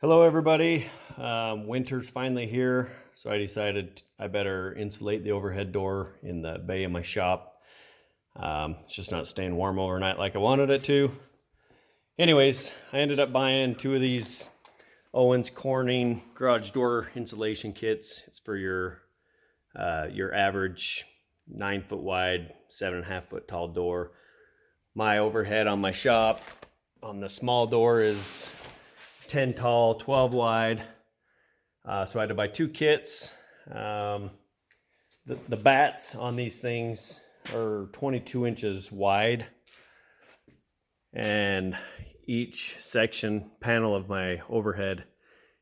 Hello everybody. Winter's finally here, so I decided I better insulate the overhead door in the bay of my shop. It's just not staying warm overnight like I wanted it to. Anyways, I ended up buying two of these Owens Corning garage door insulation kits. It's for your average 9-foot wide, 7.5-foot tall door. My overhead on my shop on the small door is 10 tall, 12 wide. So I had to buy two kits. The bats on these things are 22 inches wide, and each section panel of my overhead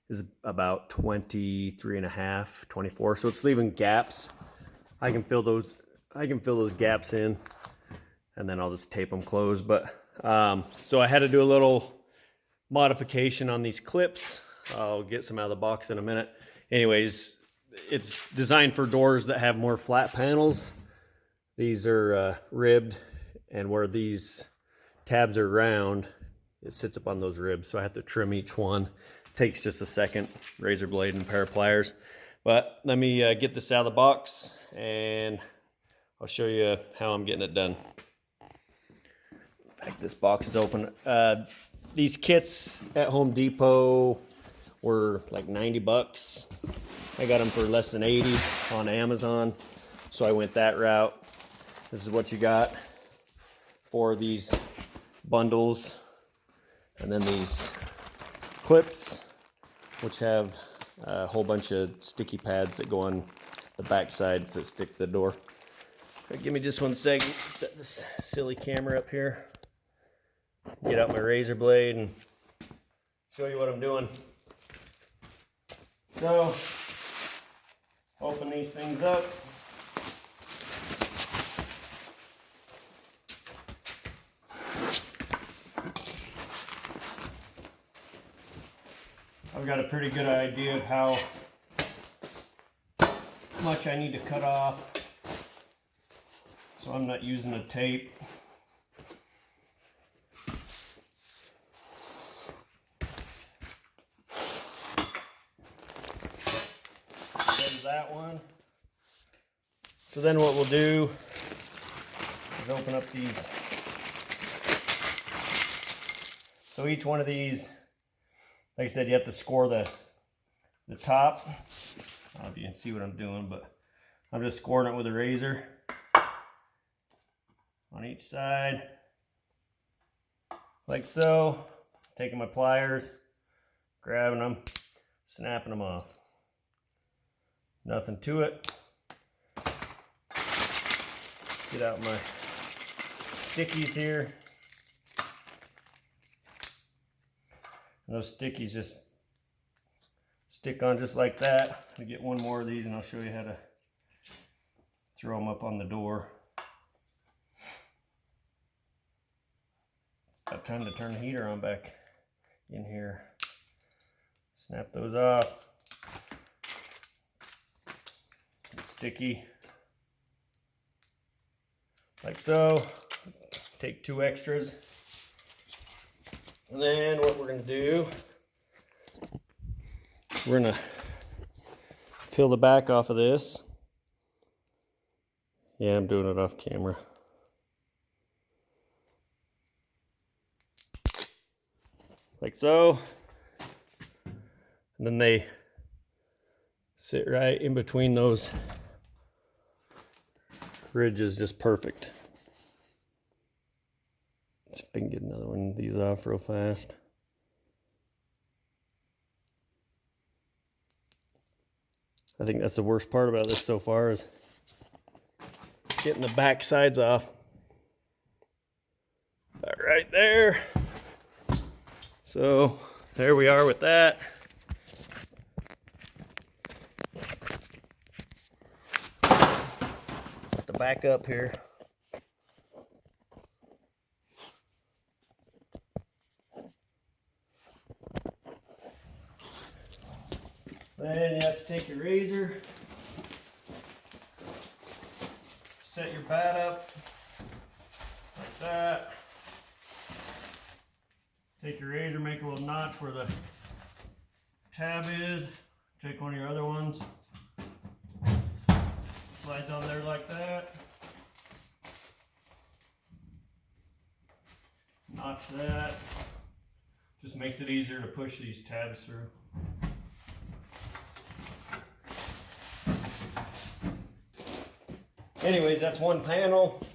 is about 23 and a half, 24. So it's leaving gaps. I can fill those gaps in, and then I'll just tape them closed. But so I had to do a little modification on these clips. I'll get some out of the box in a minute. Anyways, it's designed for doors that have more flat panels. These are ribbed, and where these tabs are round, it sits up on those ribs, so I have to trim each one. Takes just a second, razor blade and a pair of pliers. But let me get this out of the box and I'll show you how I'm getting it done. In fact, this box is open. These kits at Home Depot were like 90 bucks. I got them for less than 80 on Amazon, so I went that route. This is what you got for these bundles, and then these clips, which have a whole bunch of sticky pads that go on the back sides that stick to the door. Give me just 1 second, set this silly camera up here, get out my razor blade and show you what I'm doing. So, open these things up. I've got a pretty good idea of how much I need to cut off, so I'm not using a tape. There's that one. So then what we'll do is open up these. So each one of these, like I said, you have to score the top. I don't know if you can see what I'm doing, but I'm just scoring it with a razor on each side, like so. Taking my pliers, grabbing them, snapping them off. Nothing to it. Get out my stickies here. And those stickies just stick on just like that. I get one more of these and I'll show you how to throw them up on the door. It's about time to turn the heater on back in here. Snap those off. It's sticky. Like so. Take two extras. And then what we're going to do, we're going to peel the back off of this. Yeah, I'm doing it off camera. Like so. And then they sit right in between those ridges, just perfect. See if I can get another one of these off real fast. I think that's the worst part about this so far, is getting the back sides off. About right there. So there we are with that. Put the back up here. Then you have to take your razor, set your bat up like that. Take your razor, make a little notch where the tab is. Take one of your other ones, slides on there like that. Notch that. Just makes it easier to push these tabs through. Anyways, that's one panel.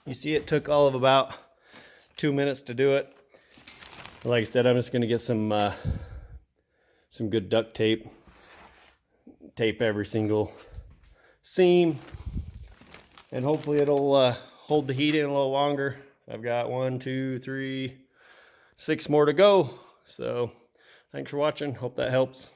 You see it took all of about 2 minutes to do it. Like I said, I'm just gonna get some good duct tape. Tape every single seam, and hopefully it'll hold the heat in a little longer. I've got 1, 2, 3, 6 more to go. So thanks for watching. Hope that helps.